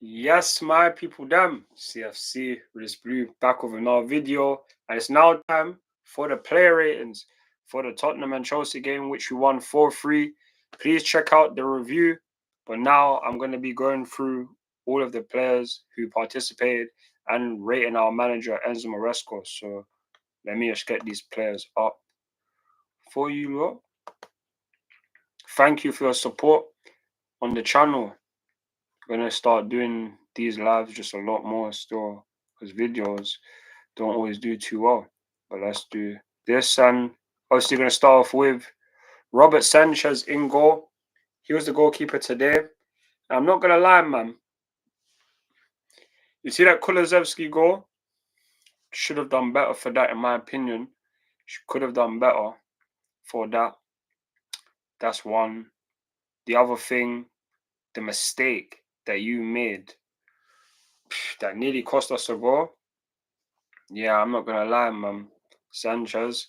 Yes, my people, them CFC with this blue back with another video, and it's now time for the player ratings for the Tottenham and Chelsea game, which we won 4-3. Please check out the review. But now I'm going to be going through all of the players who participated and rating our manager Enzo Maresca. So let me just get these players up for you lot. Thank you for your support on the channel. Gonna start doing these lives just a lot more still because videos don't always do too well. But let's do this, and obviously gonna start off with Robert Sanchez in goal. He was the goalkeeper today. And I'm not gonna lie, man. You see that Kulusevski goal? Should have done better for that, in my opinion. Could have done better for that. That's one. The other thing, the mistake that you made that nearly cost us a goal. Yeah, I'm not gonna lie, man. Sanchez,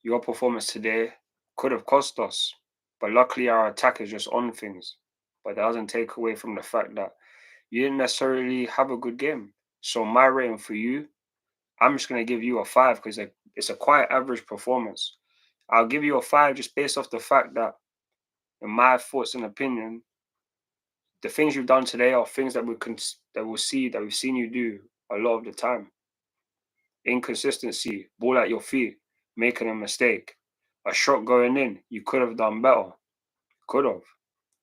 your performance today could have cost us, but luckily our attack is just on things. But that doesn't take away from the fact that you didn't necessarily have a good game. So my rating for you, I'm just gonna give you a 5 because it's a quite average performance. I'll give you a 5 just based off the fact that, in my thoughts and opinion, the things you've done today are things that we've seen you do a lot of the time. Inconsistency, ball at your feet, making a mistake, a shot going in. You could have done better. Could have.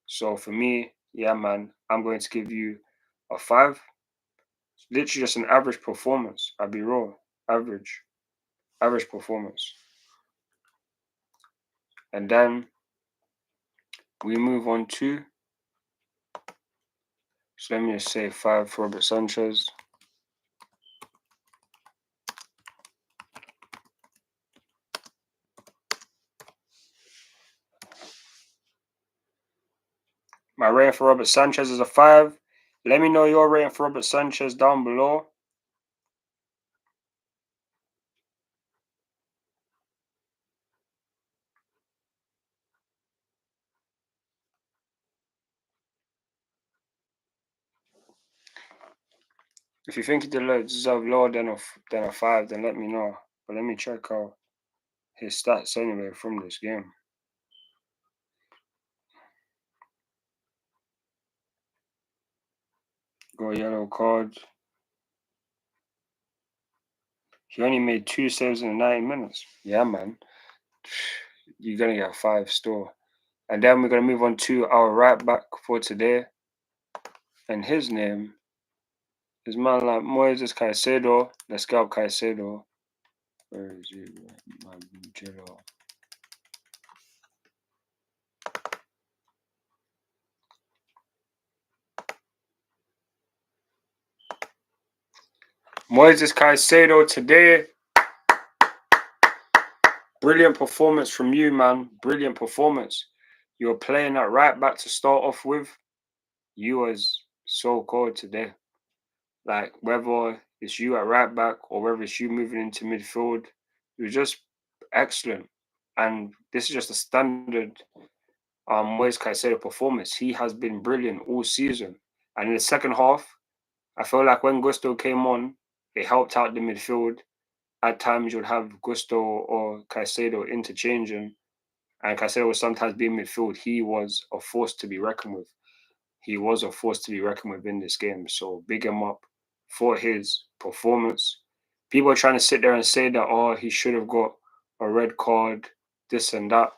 So for me, yeah, man, I'm going to give you a 5. It's literally just an average performance. I'll be real. Average. Average performance. And then we move on to, so let me just say 5 for Robert Sanchez. My rating for Robert Sanchez is a 5. Let me know your rating for Robert Sanchez down below. If you think he deserve lower than a 5, then let me know. But let me check out his stats anyway from this game. Got a yellow card. He only made 2 saves in 90 minutes. Yeah, man. You're going to get a 5 still. And then we're going to move on to our right back for today. And his name is man like Moises Caicedo. Let's get up Caicedo. Where is he? My Jello. Moises Caicedo today. Brilliant performance from you, man. Brilliant performance. You were playing that right back to start off with. You was so good today. Like, whether it's you at right back or whether it's you moving into midfield, it was just excellent. And this is just a standard Moise Caicedo performance. He has been brilliant all season. And in the second half, I felt like when Gusto came on, it helped out the midfield. At times, you'd have Gusto or Caicedo interchanging, and Caicedo would sometimes be in midfield. He was a force to be reckoned with. He was a force to be reckoned with in this game. So big him up for his performance. People are trying to sit there and say that, oh, he should have got a red card, this and that.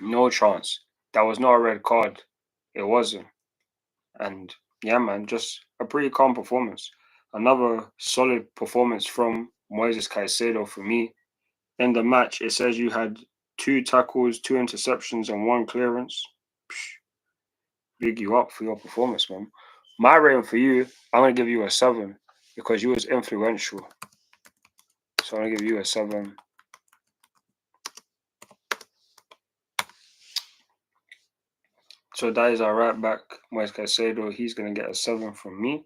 No chance. That was not a red card. It wasn't. And yeah, man, just a pretty calm performance. Another solid performance from Moises Caicedo for me. In the match, it says you had 2 tackles, 2 interceptions, and 1 clearance. Big you up for your performance, man. My rating for you, I'm gonna give you a 7 because you was influential. So I'm gonna give you a 7. So that is our right back, Moise Caicedo. He's gonna get a 7 from me.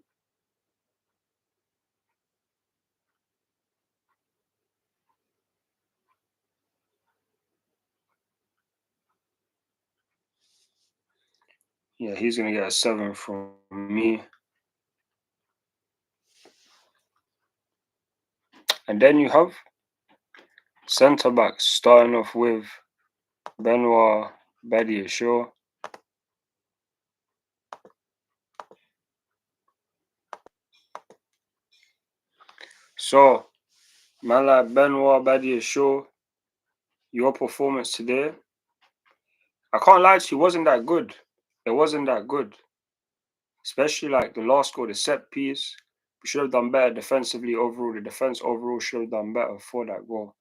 Yeah, he's gonna get a 7 from me. And then you have centre backs starting off with Benoit Badiashile. So, man like Benoit Badiashile, your performance today, I can't lie to you, wasn't that good. It wasn't that good. Especially like the last goal, the set piece. We should have done better defensively overall. The defense overall should have done better for that goal.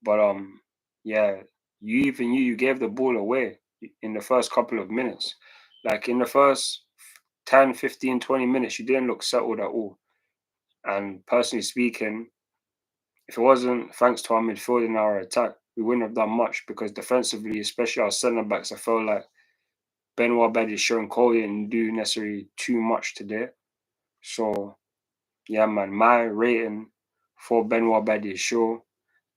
But yeah, you gave the ball away in the first couple of minutes. Like in the first 10, 15, 20 minutes, you didn't look settled at all. And personally speaking, if it wasn't thanks to our midfield and our attack, we wouldn't have done much because defensively, especially our centre backs, I felt like Benoit Badiashile and Cole didn't do necessarily too much today. So yeah, man, my rating for Benoit Badiashile,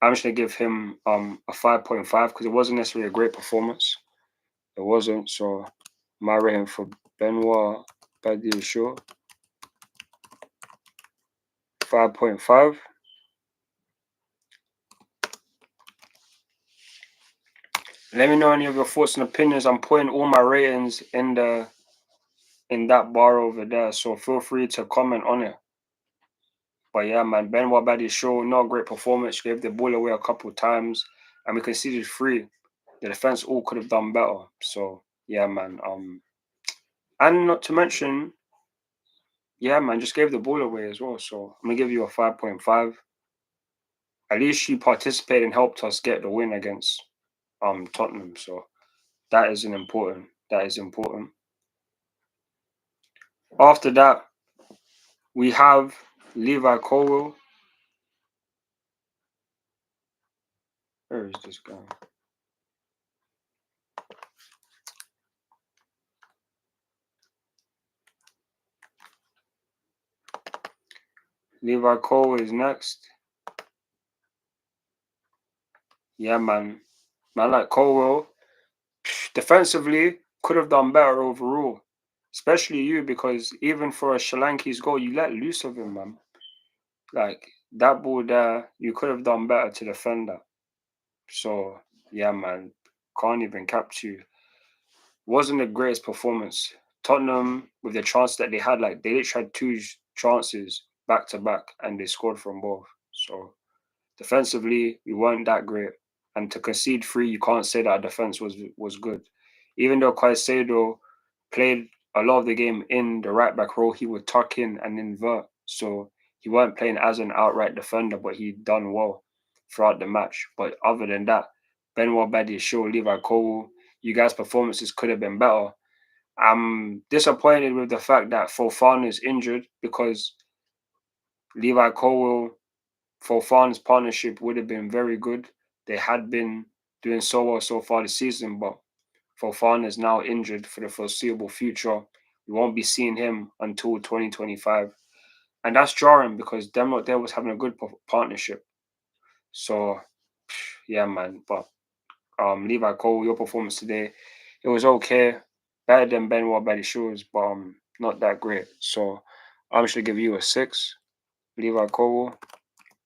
I'm just gonna give him a 5.5 because it wasn't necessarily a great performance. It wasn't. So my rating for Benoit Badiashile, 5.5. Let me know any of your thoughts and opinions. I'm putting all my ratings in that bar over there, so feel free to comment on it. But yeah, man, Benoit Badiashile, not a great performance. Gave the ball away a couple of times, and we conceded 3. The defense all could have done better. So yeah, man. And not to mention, yeah, man, just gave the ball away as well. So I'm gonna give you a 5.5. At least she participated and helped us get the win against Tottenham. So that is an important. That is important. After that, we have Levi Colwill. Where is this guy? Levi Colwill is next. Yeah, man. Man like Colwill, defensively, could have done better overall. Especially you, because even for a Shalanki's goal, you let loose of him, man. Like, that ball there, you could have done better to defend that. So, yeah, man. Can't even capture you. Wasn't the greatest performance. Tottenham, with the chance that they had, like, they literally had 2 chances back to back, and they scored from both. So, defensively, we weren't that great. And to concede 3, you can't say that our defense was good. Even though Caicedo played a lot of the game in the right back role, he would tuck in and invert. So he weren't playing as an outright defender, but he done well throughout the match. But other than that, Benoit Badiashile, Levi Colwill, you guys' performances could have been better. I'm disappointed with the fact that Fofana is injured because Levi Colwill, Fofana's partnership would have been very good. They had been doing so well so far this season, but Fofana is now injured for the foreseeable future. We won't be seeing him until 2025. And that's jarring because them lot there was having a good partnership. So, yeah, man. But Levi Cole, your performance today, it was okay. Better than Benoit Badiashile's, but not that great. So, I'm just going to give you a 6, Levi Cole,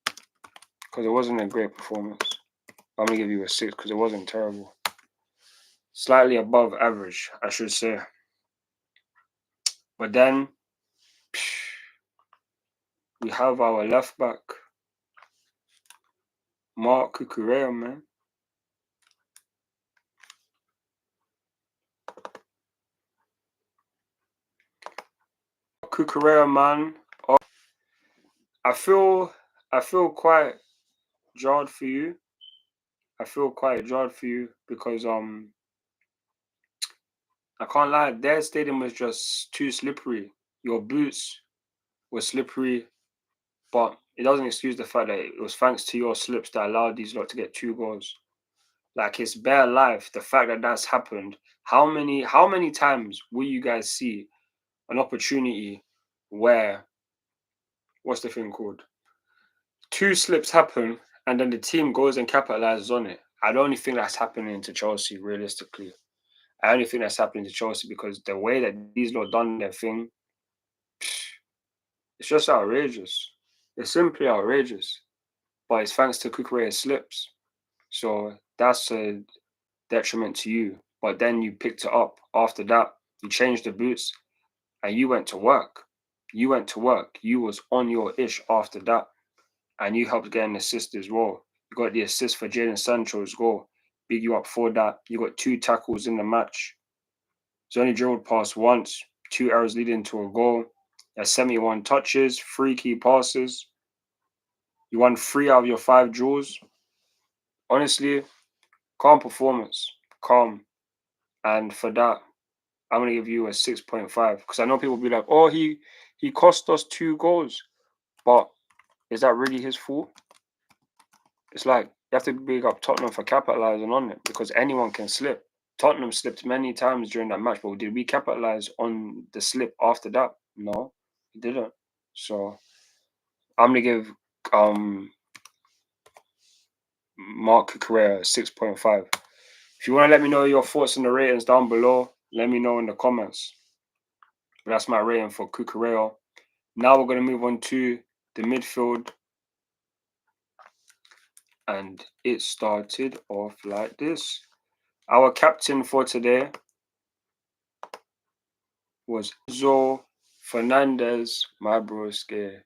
because it wasn't a great performance. I'm going to give you a 6 because it wasn't terrible. Slightly above average, I should say. But then we have our left back, Mark Cucurella, man. Cucurella, man. I feel quite jarred for you. I feel quite jarred for you because I can't lie, their stadium was just too slippery. Your boots were slippery, but it doesn't excuse the fact that it was thanks to your slips that allowed these lot to get 2 goals. Like, it's bare life. The fact that that's happened. How many times will you guys see an opportunity where, what's the thing called? 2 slips happen and then the team goes and capitalizes on it. I don't think that's happening to Chelsea realistically. I only think that's happening to Chelsea because the way that these lot done their thing, it's just outrageous. It's simply outrageous. but it's thanks to Kukureya's slips. So that's a detriment to you. But then you picked it up after that. You changed the boots and you went to work. You went to work. You was on your ish after that. And you helped get an assist as well. You got the assist for Jadon Sancho's goal. Big you up for that. You got 2 tackles in the match. He's only dribbled past once. 2 errors leading to a goal. He has 71 touches, 3 key passes. You won 3 out of your 5 draws. Honestly, calm performance. Calm. And for that, I'm gonna give you a 6.5 because I know people will be like, "Oh, he cost us 2 goals," but is that really his fault? It's like you have to big up Tottenham for capitalizing on it because anyone can slip. Tottenham slipped many times during that match, but did we capitalize on the slip after that? No, we didn't. So I'm gonna give Mark Cucurella 6.5. If you want to let me know your thoughts on the ratings down below, let me know in the comments. But that's my rating for Cucurella. Now we're going to move on to the midfield. And it started off like this. Our captain for today was Enzo Fernandez, my broski.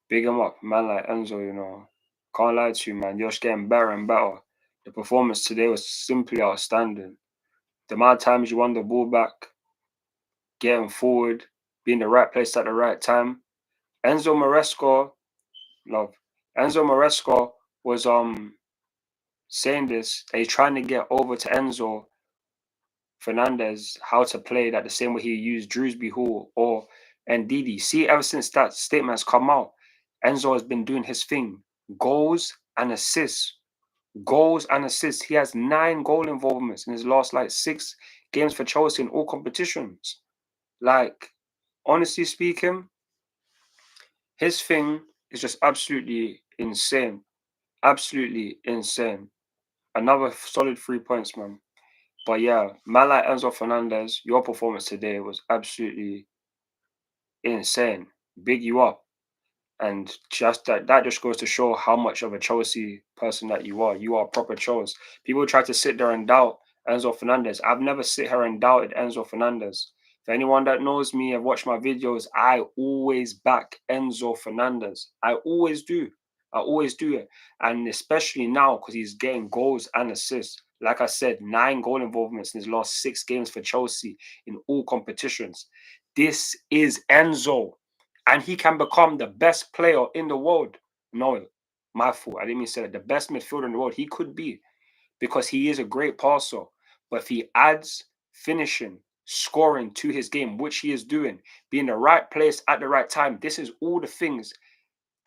Big him up, man like Enzo, you know. Can't lie to you, man. You're just getting better and better. The performance today was simply outstanding. The amount of times you won the ball back, getting forward, being the right place at the right time. Enzo Maresca, love. Enzo Maresca was saying this, that he's trying to get over to Enzo Fernandez how to play that the same way he used Drewsby Hall or Ndidi. See, ever since that statement's come out, Enzo has been doing his thing. Goals and assists. Goals and assists. He has 9 goal involvements in his last 6 games for Chelsea in all competitions. Honestly speaking, his thing is just absolutely insane. Absolutely insane. Another solid 3 points, man. But yeah, man like Enzo Fernandez, your performance today was absolutely insane. Big you up. And just that just goes to show how much of a Chelsea person that you are. You are proper Chelsea. People try to sit there and doubt Enzo Fernandez. I've never sit here and doubted Enzo Fernandez. For anyone that knows me and watch my videos, I always back Enzo Fernandez. I always do. I always do it. And especially now because he's getting goals and assists. Like I said, 9 goal involvements in his last 6 games for Chelsea in all competitions. This is Enzo. And he can become the best player in the world. No, my fault. I didn't mean to say that. The best midfielder in the world. He could be because he is a great passer. But if he adds finishing, scoring to his game, which he is doing, being the right place at the right time, this is all the things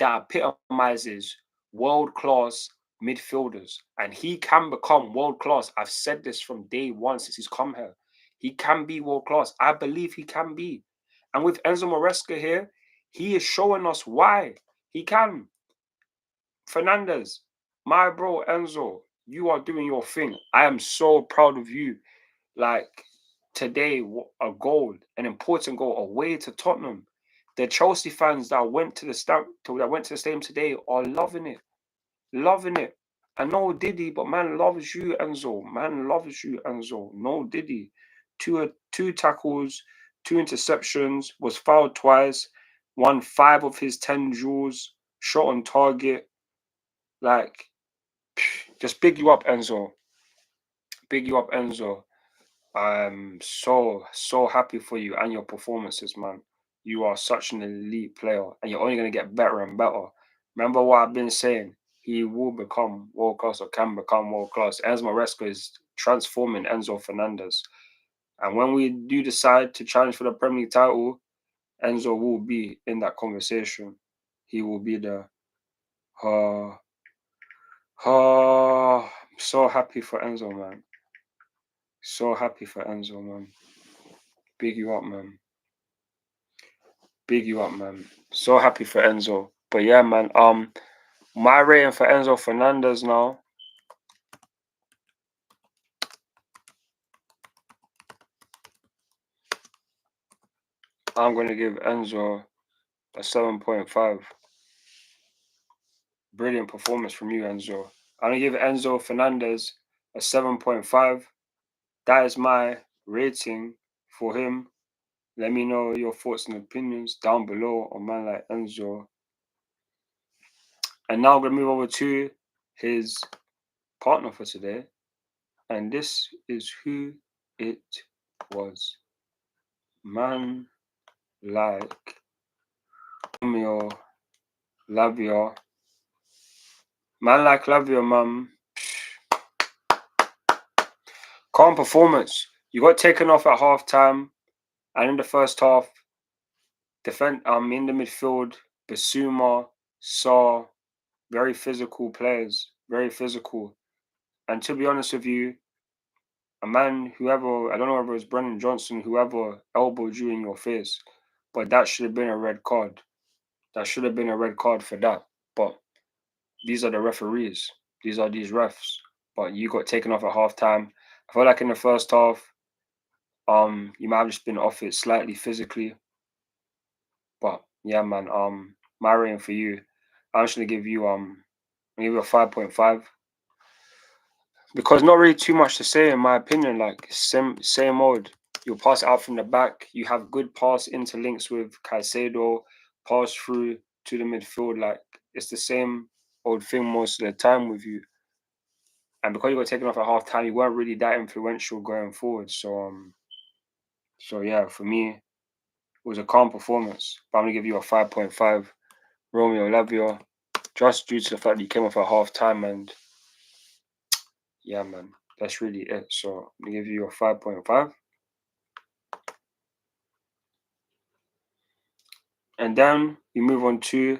that epitomizes world-class midfielders. And he can become world-class. I've said this from day one since he's come here. He can be world-class. I believe he can be. And with Enzo Maresca here, he is showing us why he can. Fernandez, my bro Enzo, you are doing your thing. I am so proud of you. Today, a goal, an important goal away to Tottenham. The Chelsea fans that went to the stadium today are loving it, loving it. And no Diddy, but man loves you, Enzo. Man loves you, Enzo. No Diddy. Two tackles, 2 interceptions, was fouled twice, won 5 of his 10 duels, shot on target. Just big you up, Enzo. Big you up, Enzo. I'm so happy for you and your performances, man. You are such an elite player, and you're only going to get better and better. Remember what I've been saying? He will become world class or can become world class. Enzo Maresca is transforming Enzo Fernandez. And when we do decide to challenge for the Premier League title, Enzo will be in that conversation. He will be there. I'm so happy for Enzo, man. So happy for Enzo, man. Big you up, man. Big you up, man. So happy for Enzo. But yeah, man. My rating for Enzo Fernandez now. I'm gonna give Enzo a 7.5. brilliant performance from you, Enzo. I'm gonna give Enzo Fernandez a 7.5. That is my rating for him. Let me know your thoughts and opinions down below on man like Enzo. And now I'm gonna move over to his partner for today, and this is who it was. Man like Romeo Lavia. Man like Lavia, man. Calm performance. You got taken off at half time, and in the first half, in the midfield, Basuma, Saw, very physical players, very physical. And to be honest with you, a man, whoever, I don't know whether it was Brennan Johnson, whoever elbowed you in your face, but that should have been a red card. That should have been a red card for that. But these are the referees. These are these refs. But you got taken off at half time. I feel like in the first half, you might have just been off it slightly physically. But yeah, man, my rating for you, I'm just gonna give you a 5.5. Because not really too much to say in my opinion. Like same old. You'll pass it out from the back. You have good pass interlinks with Caicedo, pass through to the midfield. Like it's the same old thing most of the time with you. And because you got taken off at half time, you weren't really that influential going forward. So yeah, for me, it was a calm performance. But I'm gonna give you a 5.5. Romeo Lavia, just due to the fact that you came off at half time, and yeah, man, that's really it. So I'm gonna give you a 5.5. And then we move on to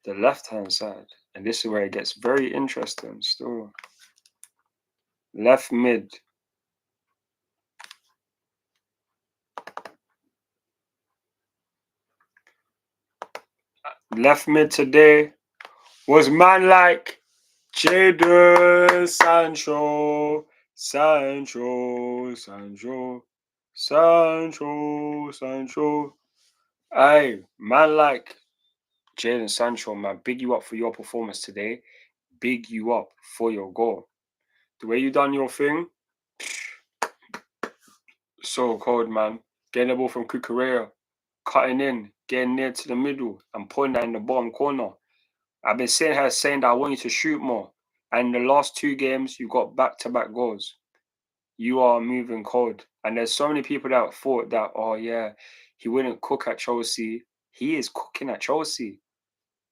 the left-hand side. And this is where it gets very interesting still. Left mid. Left mid today was man like Jadon Sancho. Sancho. Aye, man like Jadon Sancho, man, big you up for your performance today. Big you up for your goal. The way you done your thing, so cold, man. Getting the ball from Kukurea, cutting in, getting near to the middle, and putting that in the bottom corner. I've been sitting here saying that I want you to shoot more. And in the last 2 games, you got back-to-back goals. You are moving cold. And there's so many people that thought that, oh yeah, he wouldn't cook at Chelsea. He is cooking at Chelsea.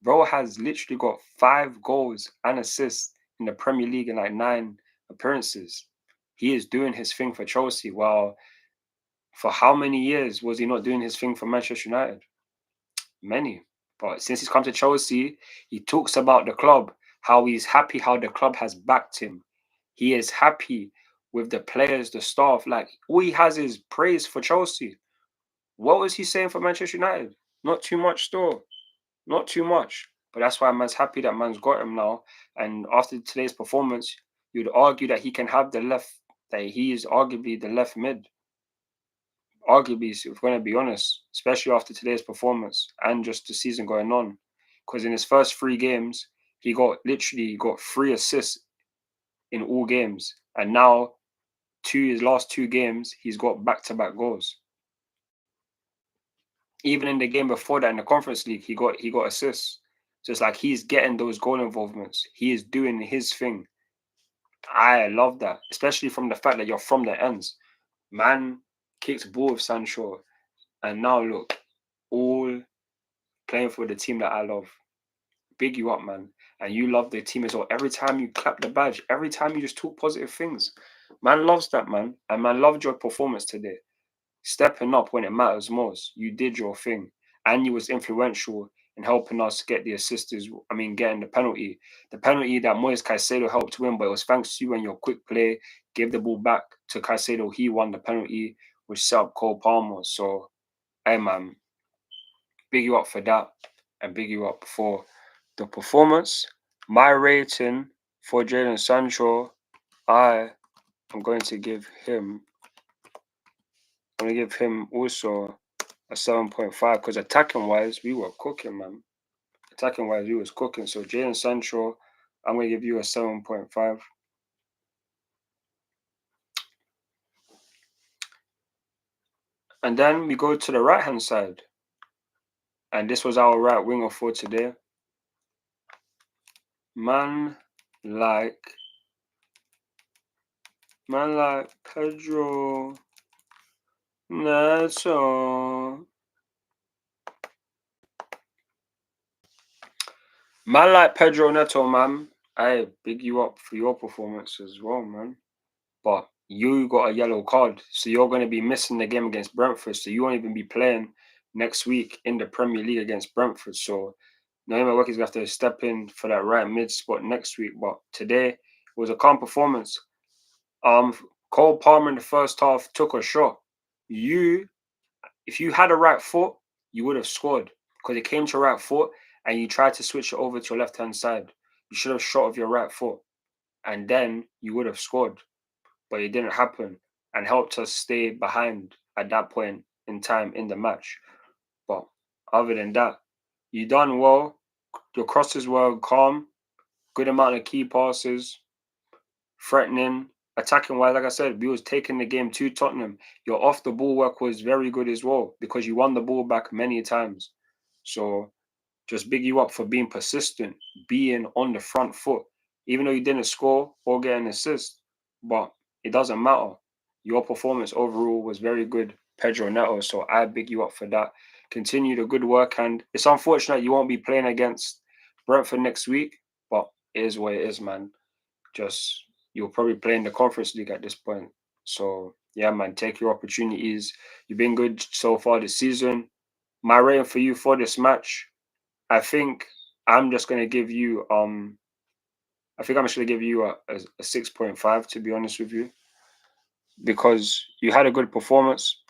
Bro has literally got 5 goals and assists in the Premier League in like 9 appearances. He is doing his thing for Chelsea. While for how many years was he not doing his thing for Manchester United? Many. But since he's come to Chelsea, he talks about the club, how he's happy how the club has backed him. He is happy with the players, the staff. Like, all he has is praise for Chelsea. What was he saying for Manchester United? Not too much still. Not too much. But that's why man's happy that man's got him now. And after today's performance, you'd argue that he can have the left, that he is arguably the left mid. Arguably, if we're going to be honest, especially after today's performance and just the season going on. Because in his first 3 games, he got 3 assists in all games. And now, his last 2 games, he's got back-to-back goals. Even in the game before that in the Conference League, he got assists. So it's like he's getting those goal involvements. He is doing his thing. I love that, especially from the fact that you're from the ends. Man kicked ball with Sancho, and now look, all playing for the team that I love. Big you up, man. And you love the team as well. Every time you clap the badge, every time you just talk positive things. Man loves that, man. And man loved your performance today. Stepping up when it matters most. You did your thing. And you was influential in helping us get the getting the penalty. The penalty that Moise Caicedo helped win, but it was thanks to you and your quick play. Gave the ball back to Caicedo. He won the penalty, which set up Cole Palmer. So, hey, man, big you up for that. And big you up for the performance. My rating for Jadon Sancho, I'm going to give him also a 7.5 because attacking wise, we were cooking, man. Attacking wise, he was cooking. So Jadon Sancho, I'm gonna give you a 7.5. And then we go to the right hand side. And this was our right winger for today. Man like Pedro Neto. Man like Pedro Neto, man. I big you up for your performance as well, man. But you got a yellow card, so you're going to be missing the game against Brentford. So you won't even be playing next week in the Premier League against Brentford. So Naima Workie's going to have to step in for that right mid spot next week. But today it was a calm performance. Cole Palmer in the first half took a shot. If you had a right foot, you would have scored because it came to right foot and you tried to switch it over to your left hand side. You should have shot with your right foot, and then you would have scored, but it didn't happen and helped us stay behind at that point in time in the match. But other than that, you done well. Your crosses were calm, good amount of key passes, threatening, attacking wise. Like I said, we was taking the game to Tottenham. Your off the ball work was very good as well because you won the ball back many times. So just big you up for being persistent, being on the front foot, even though you didn't score or get an assist. But it doesn't matter. Your performance overall was very good, Pedro Neto. So I big you up for that. Continue the good work, and it's unfortunate you won't be playing against Brentford next week, but it is what it is, man. Just you'll probably play in the Conference League at this point. So yeah, man, take your opportunities. You've been good so far this season. My rating for you for this match, I think I'm just gonna give you I think I'm just gonna give you a 6.5 to be honest with you. Because you had a good performance,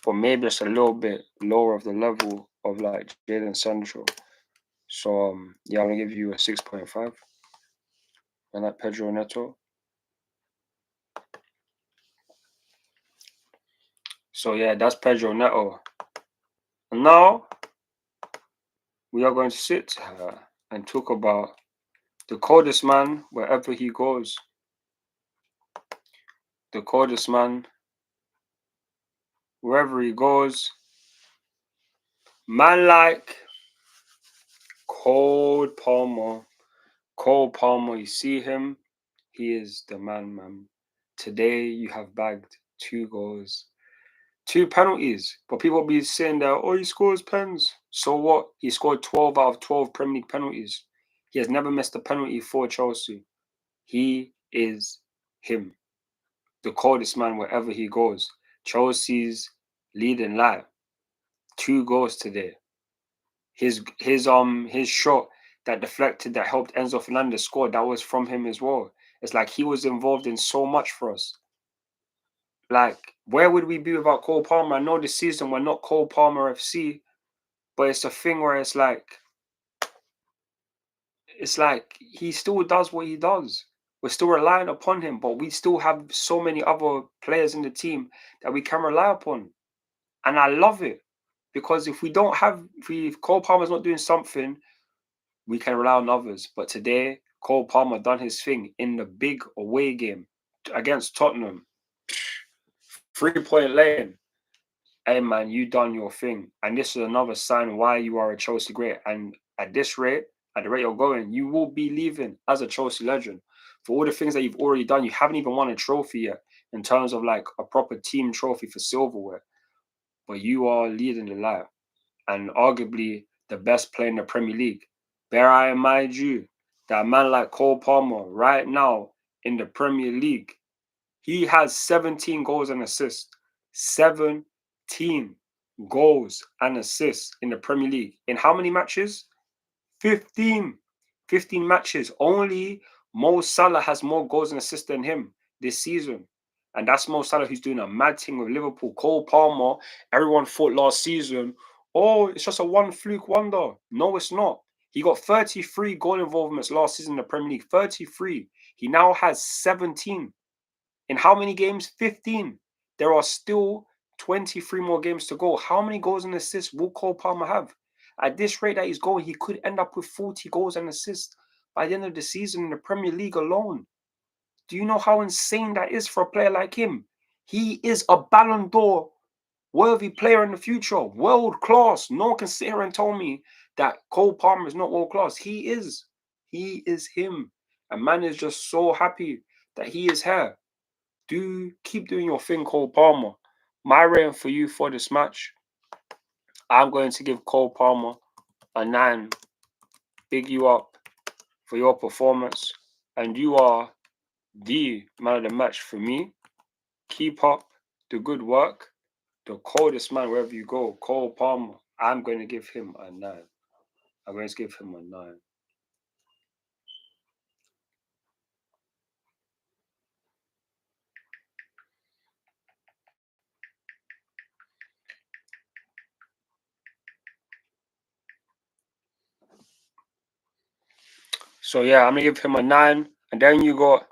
but maybe it's a little bit lower of the level of like Jadon Sancho. So yeah, I'm gonna give you a 6.5. And that Pedro Neto. So yeah, that's Pedro Neto. And now we are going to sit and talk about the coldest man wherever he goes. The coldest man wherever he goes. Man like Cole Palmer. Cole Palmer, you see him? He is the man. Today you have bagged 2 goals, 2 penalties. But people be saying that, oh, he scores pens. So what? He scored 12 out of 12 Premier League penalties. He has never missed a penalty for Chelsea. He is him. The coldest man wherever he goes. Chelsea's leading light. 2 goals today. His shot that deflected that helped Enzo Fernandez score, that was from him as well. It's like he was involved in so much for us. Like, where would we be without Cole Palmer? I know this season we're not Cole Palmer FC, but it's a thing where it's like he still does what he does. We're still relying upon him, but we still have so many other players in the team that we can rely upon. And I love it. Because if Cole Palmer's not doing something, we can rely on others. But today, Cole Palmer done his thing in the big away game against Tottenham. 3-point lane. Hey man, you done your thing. And this is another sign why you are a Chelsea great. And at this rate, at the rate you're going, you will be leaving as a Chelsea legend. For all the things that you've already done, you haven't even won a trophy yet in terms of like a proper team trophy for silverware. But you are leading the light and arguably the best player in the Premier League. Bear I mind you that a man like Cole Palmer right now in the Premier League, he has 17 goals and assists. 17 goals and assists in the Premier League. In how many matches? 15. 15 matches. Only Mo Salah has more goals and assists than him this season. And that's Mo Salah who's doing a mad thing with Liverpool. Cole Palmer, everyone thought last season, oh, it's just a one fluke wonder. No, it's not. He got 33 goal involvements last season in the Premier League. 33. He now has 17. In how many games? 15. There are still 23 more games to go. How many goals and assists will Cole Palmer have? At this rate that he's going, he could end up with 40 goals and assists by the end of the season in the Premier League alone. Do you know how insane that is for a player like him? He is a Ballon d'Or worthy player in the future, world class. No one can sit here and tell me that Cole Palmer is not world class. He is. He is him. And man is just so happy that he is here. Do keep doing your thing, Cole Palmer. My rating for you for this match, I'm going to give Cole Palmer a 9. Big you up for your performance. And you are the man of the match for me. Keep up the good work. The coldest man wherever you go, Cole Palmer. I'm going to give him a 9. I'm going to give him a 9. So yeah, I'm gonna give him a 9. And then you got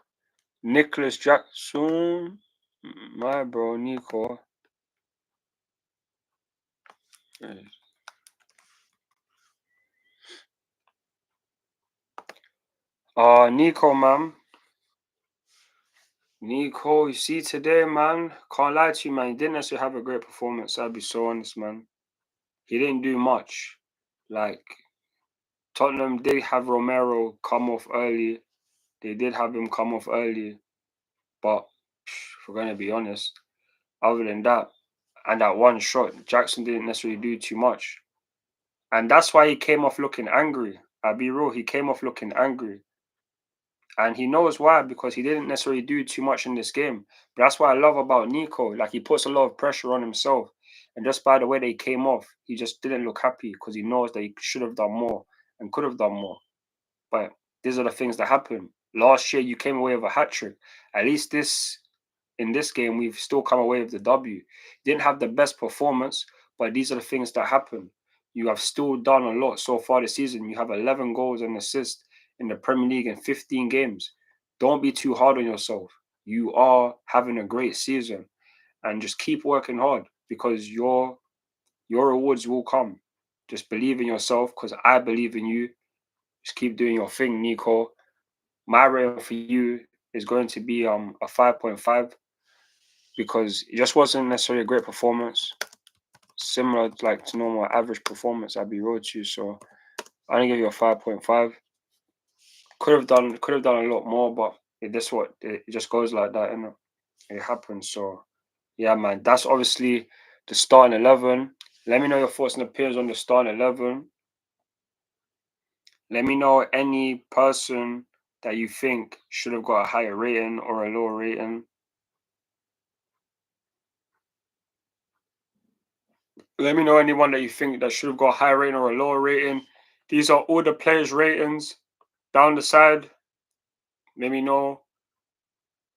Nicholas Jackson. My bro, Nico. Nico, man. Nico, you see today, man. Can't lie to you, man. He didn't necessarily have a great performance. I'll be so honest, man. He didn't do much. Like, Tottenham did have Romero come off early. They did have him come off early. But if we're going to be honest, other than that, and that one shot, Jackson didn't necessarily do too much. And that's why he came off looking angry. I'll be real, he came off looking angry. And he knows why, because he didn't necessarily do too much in this game. But that's what I love about Nico. Like, he puts a lot of pressure on himself. And just by the way they came off, he just didn't look happy because he knows that he should have done more and could have done more. But these are the things that happen. Last year, you came away with a hat-trick. At least in this game, we've still come away with the W. Didn't have the best performance, but these are the things that happen. You have still done a lot so far this season. You have 11 goals and assists in the Premier League in 15 games. Don't be too hard on yourself. You are having a great season, and just keep working hard because your rewards will come. Just believe in yourself because I believe in you. Just keep doing your thing, Nico. My rating for you is going to be a 5.5 because it just wasn't necessarily a great performance. Similar like to normal average performance, I'd be real to you. So I'm gonna give you a 5.5. Could have done a lot more, but it just goes like that, and it happens. So yeah, man, that's obviously the starting 11. Let me know your thoughts and opinions on the starting 11. Let me know any person that you think should have got a higher rating or a lower rating. Let me know anyone that you think that should have got a higher rating or a lower rating. These are all the players' ratings down the side. Let me know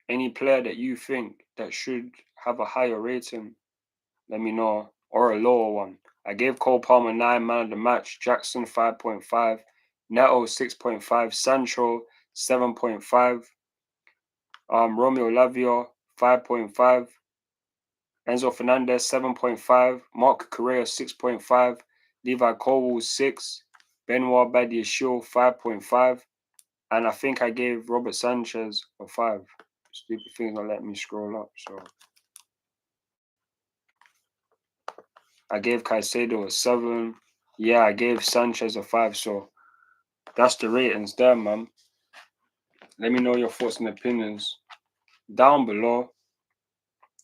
any player that you think that should have a higher rating. Let me know, or a lower one. I gave Cole Palmer 9, man of the match. Jackson 5.5. Neto 6.5. Sancho 7.5. Romeo Lavia 5.5. Enzo Fernandez 7.5. Mark Correa 6.5. Levi Colwill 6. Benoit Badiashile 5.5. And I think I gave Robert Sanchez a 5. Stupid things not letting me scroll up. So I gave Caicedo a 7. Yeah, I gave Sanchez a 5. So that's the ratings there, man. Let me know your thoughts and opinions down below.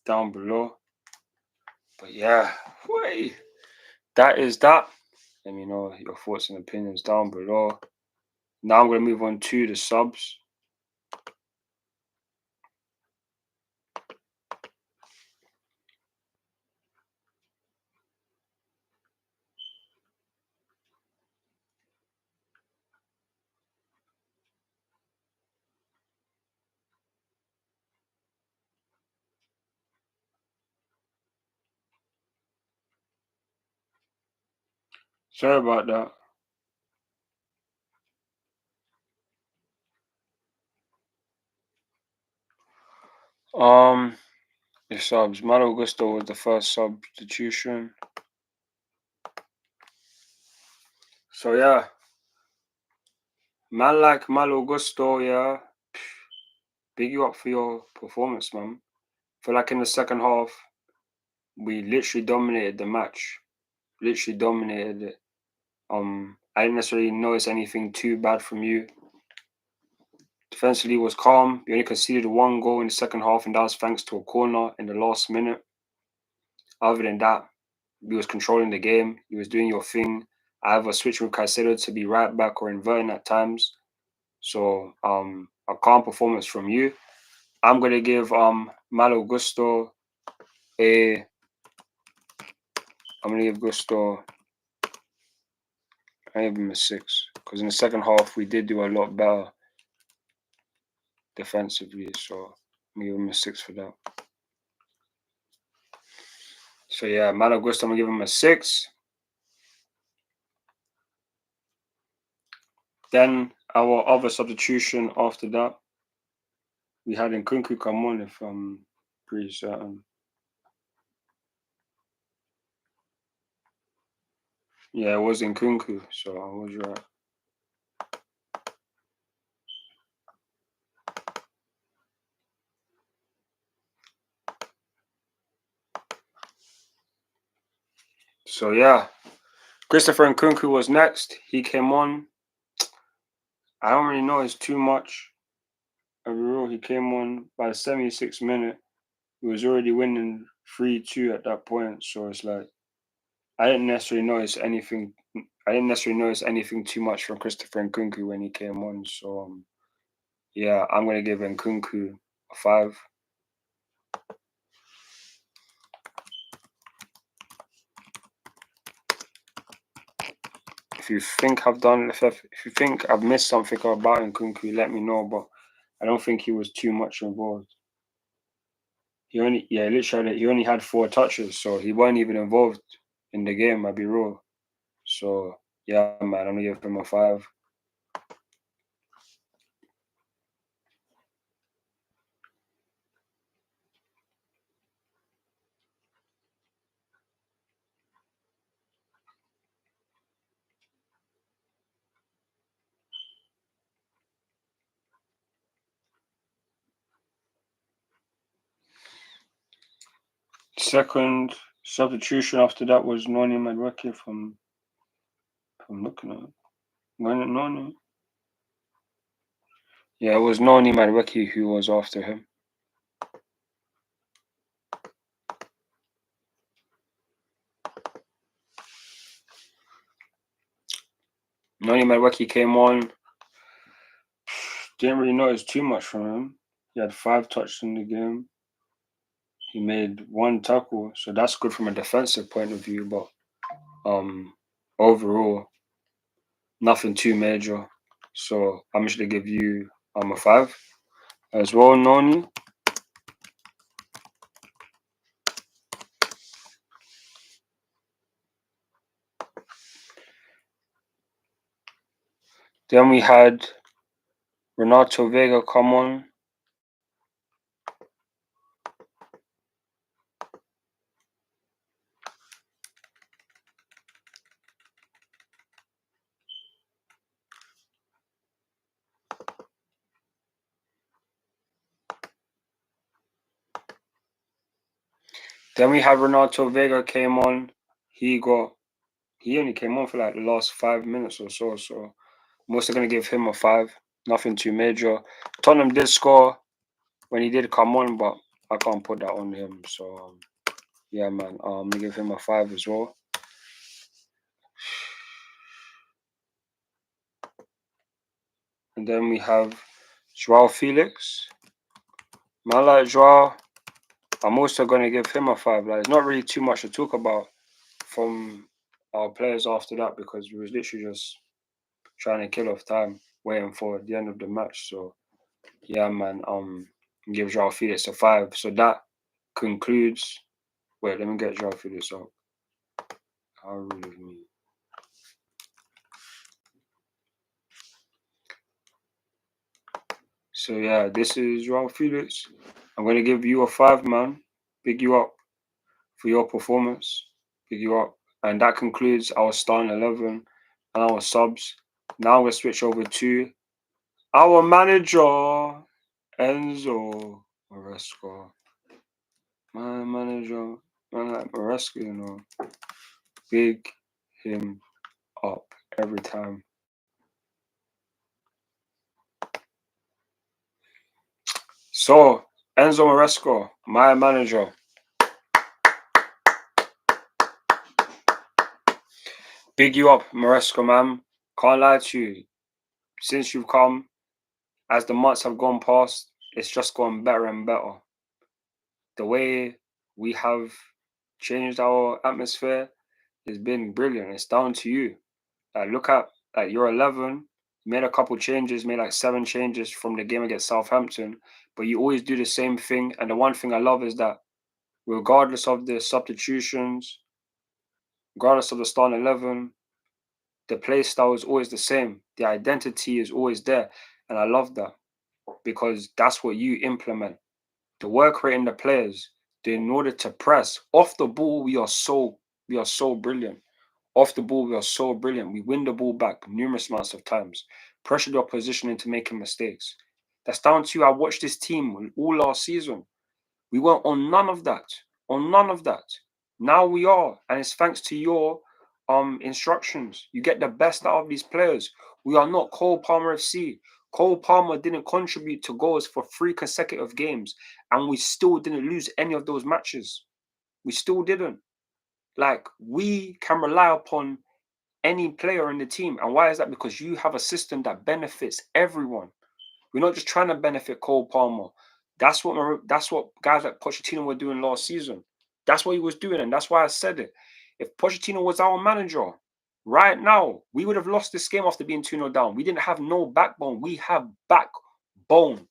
Down below. But yeah, wait. That is that. Let me know your thoughts and opinions down below. Now I'm going to move on to the subs. Sorry about that. The subs. Malo Augusto was the first substitution. So yeah, man like Malo Gusto, yeah, big you up for your performance, man. Feel like in the second half, we literally dominated the match. Literally dominated it. I didn't necessarily notice anything too bad from you. Defensively was calm. You only conceded one goal in the second half, and that was thanks to a corner in the last minute. Other than that, you was controlling the game. You was doing your thing. I have a switch with Caicedo to be right back or inverting at times. So a calm performance from you. I'm gonna give Malo Gusto a I'm gonna give Gusto I give him a 6. Because in the second half we did do a lot better defensively. So I'm gonna give him a 6 for that. So yeah, Malo Gusto, I'm gonna give him a 6. Then our other substitution after that, we had Nkunku come on, if I'm pretty certain. Yeah, it was Nkunku, so I was right. So yeah, Christopher Nkunku was next. He came on. I don't really notice too much. Overall, he came on by the 76th minute. He was already winning 3-2 at that point. So it's like I didn't necessarily notice anything. I didn't necessarily notice anything too much from Christopher Nkunku when he came on. So yeah, I'm gonna give Nkunku a 5. If you think if you think I've missed something about Nkunku, let me know. But I don't think he was too much involved. He only had 4 touches, so he wasn't even involved in the game. I'll be real. So yeah, man, I'm gonna give him a 5. Second substitution after that was Noni Madueke from looking at it. Noni. Yeah, it was Noni Madueke who was after him. Noni Madueke came on. Didn't really notice too much from him. He had 5 touches in the game. He made 1 tackle, so that's good from a defensive point of view. But overall, nothing too major. So I'm just gonna give you a 5 as well, Noni. Then we had Renato Vega come on. Then we had Renato Vega came on. He only came on for like the last 5 minutes or so. So I'm also gonna give him a 5. Nothing too major. Tottenham did score when he did come on, but I can't put that on him. So yeah, man, I'm gonna give him a 5 as well. And then we have Joao Felix. Man, like Joao, I'm also gonna give him a 5. Like, there's not really too much to talk about from our players after that because we was literally just trying to kill off time, waiting for the end of the match. So yeah, man, give Joao Felix a 5. So that concludes. Wait, let me get Joao Felix up. How rude of me. So yeah, this is Joao Felix. I'm gonna give you a 5, man. Big you up for your performance. Big you up. And that concludes our starting 11. and our subs. Now I'm going to switch over to our manager, Enzo Maresca. My manager, man like Maresca, you know. Big him up every time. So, Enzo Maresca, my manager. Big you up, Maresca, man. Can't lie to you. Since you've come, as the months have gone past, it's just gone better and better. The way we have changed our atmosphere has been brilliant. It's down to you. Look at you're 11, made a couple changes, made like 7 changes from the game against Southampton, but you always do the same thing. And the one thing I love is that regardless of the substitutions, regardless of the starting 11, the play style is always the same. The identity is always there. And I love that because that's what you implement. The work rate in the players, in order to press off the ball, we are so brilliant. Off the ball, we are so brilliant. We win the ball back numerous amounts of times, pressure the opposition into making mistakes. That's down to you. I watched this team all last season. We weren't on none of that. On none of that. Now we are, and it's thanks to your instructions. You get the best out of these players. We are not Cole Palmer FC. Cole Palmer didn't contribute to goals for 3 consecutive games, and we still didn't lose any of those matches. We still didn't. Like, we can rely upon any player in the team. And why is that? Because you have a system that benefits everyone. We're not just trying to benefit Cole Palmer. That's what guys like Pochettino were doing last season. That's what he was doing, and that's why I said it. If Pochettino was our manager right now, we would have lost this game after being 2-0 down. We didn't have no backbone. We have backbone.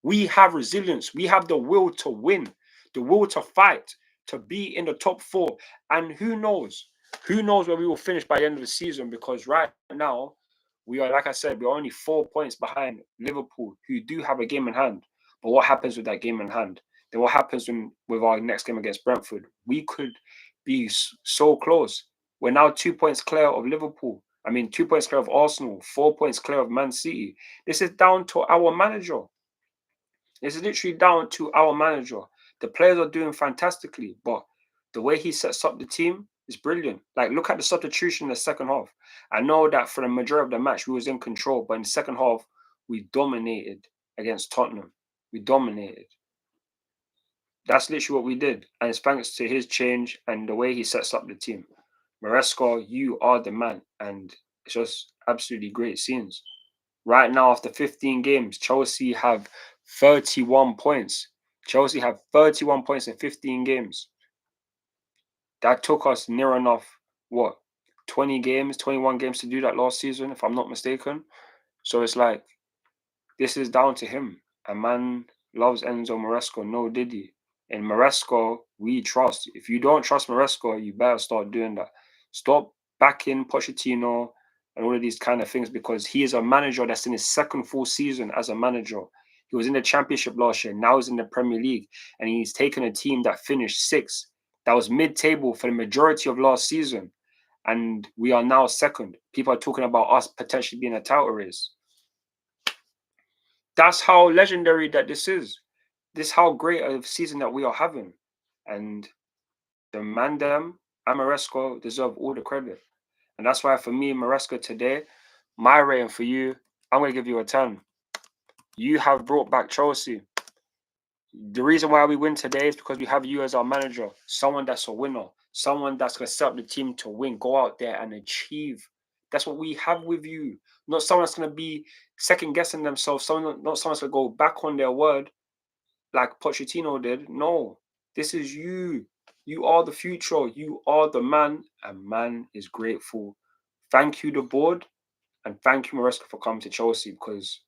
We have resilience. We have the will to win, the will to fight, to be in the top 4. And who knows? Who knows where we will finish by the end of the season? Because right now, we are, like I said, we're only 4 points behind Liverpool, who do have a game in hand. But what happens with that game in hand? Then what happens with our next game against Brentford? We could be so close. We're now 2 points clear of Liverpool. 2 points clear of Arsenal, 4 points clear of Man City. This is down to our manager. It's literally down to our manager. The players are doing fantastically, but the way he sets up the team is brilliant. Like, look at the substitution in the second half. I know that for the majority of the match, we was in control, but in the second half, we dominated against Tottenham. We dominated. That's literally what we did. And it's thanks to his change and the way he sets up the team. Maresca, you are the man. And it's just absolutely great scenes. Right now, after 15 games, Chelsea have 31 points. Chelsea have 31 points in 15 games. That took us near enough, 20 games, 21 games to do that last season, if I'm not mistaken. So it's like, this is down to him. A man loves Enzo Maresca, no Diddy. In Maresca, we trust. If you don't trust Maresca, you better start doing that. Stop backing Pochettino and all of these kind of things, because he is a manager that's in his second full season as a manager. He was in the Championship last year. Now he's in the Premier League, and he's taken a team that finished 6th, that was mid-table for the majority of last season, and we are now second. People are talking about us potentially being a title race. That's how legendary that this is. This is how great a season that we are having. And the Mandem and Maresca deserve all the credit. And that's why for me, Maresca today, my rating for you, I'm going to give you a 10. You have brought back Chelsea. The reason why we win today is because we have you as our manager, someone that's a winner, someone that's going to set up the team to win, go out there and achieve. That's what we have with you. Not someone that's going to be second guessing themselves, not someone's going to go back on their word like Pochettino did. No, this is you. You are the future. You are the man, and man is grateful. Thank you, the board, and thank you, Maresca, for coming to Chelsea, because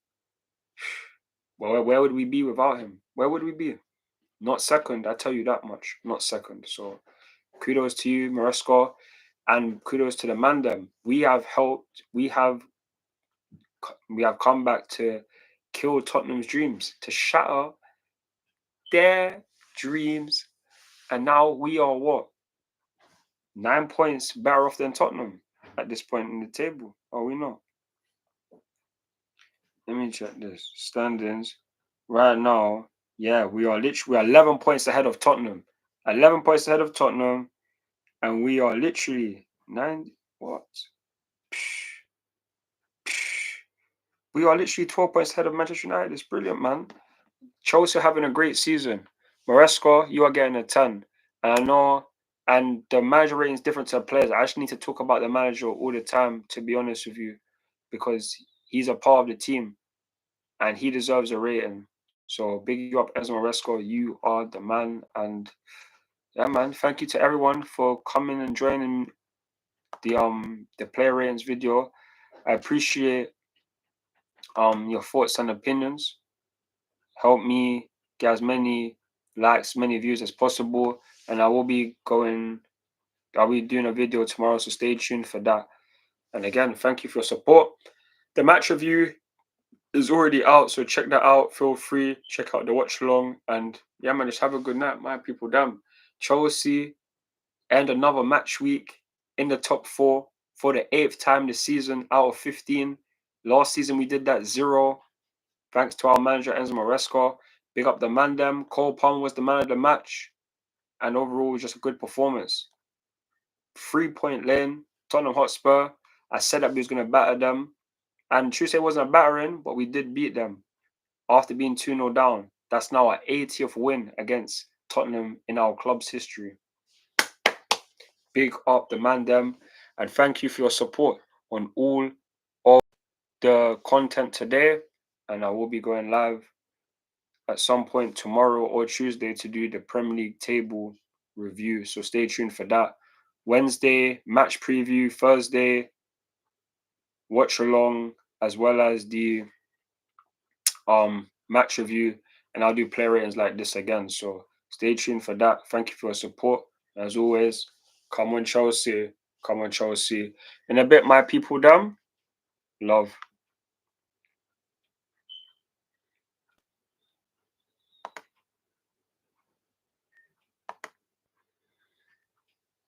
where would we be without him? Where would we be? Not second, I tell you that much. Not second. So kudos to you, Maresca, and kudos to the Mandem. We have helped. We have come back to kill Tottenham's dreams, to shatter their dreams, and now we are what? 9 points better off than Tottenham. at this point in the table. Are we not? Let me check this. Standings. Right now, yeah, we are 11 points ahead of Tottenham. 11 points ahead of Tottenham. And we are literally 9. What? We are literally 12 points ahead of Manchester United. It's brilliant, man. Chelsea are having a great season. Maresca, you are getting a 10. And I know, and the manager rating is different to the players. I actually need to talk about the manager all the time, to be honest with you, because he's a part of the team and he deserves a rating. So big you up, Enzo Maresca. You are the man. And yeah, man, thank you to everyone for coming and joining the player ratings video. I appreciate your thoughts and opinions. Help me get as many likes, many views as possible, and I'll be doing a video tomorrow, so stay tuned for that. And again, thank you for your support. The match review is already out, so check that out. Feel free, check out the watch along, and yeah, man, just have a good night, my people. Damn, Chelsea end another match week in the top 4 for the 8th time this season out of 15. Last season we did that 0. Thanks to our manager Enzo Maresca. Big up the man them. Cole Palmer was the man of the match. And overall, it was just a good performance. 3-point lane, Tottenham Hotspur. I said that we was going to batter them. And Tuesday wasn't a battering, but we did beat them after being 2-0 down. That's now our 80th win against Tottenham in our club's history. Big up the man them. And thank you for your support on all of the content today. And I will be going live at some point tomorrow or Tuesday to do the Premier League table review. So stay tuned for that. Wednesday, match preview. Thursday, watch along, as well as the match review. And I'll do player ratings like this again. So stay tuned for that. Thank you for your support. As always, come on Chelsea. Come on Chelsea. In a bit, my people, damn. Love.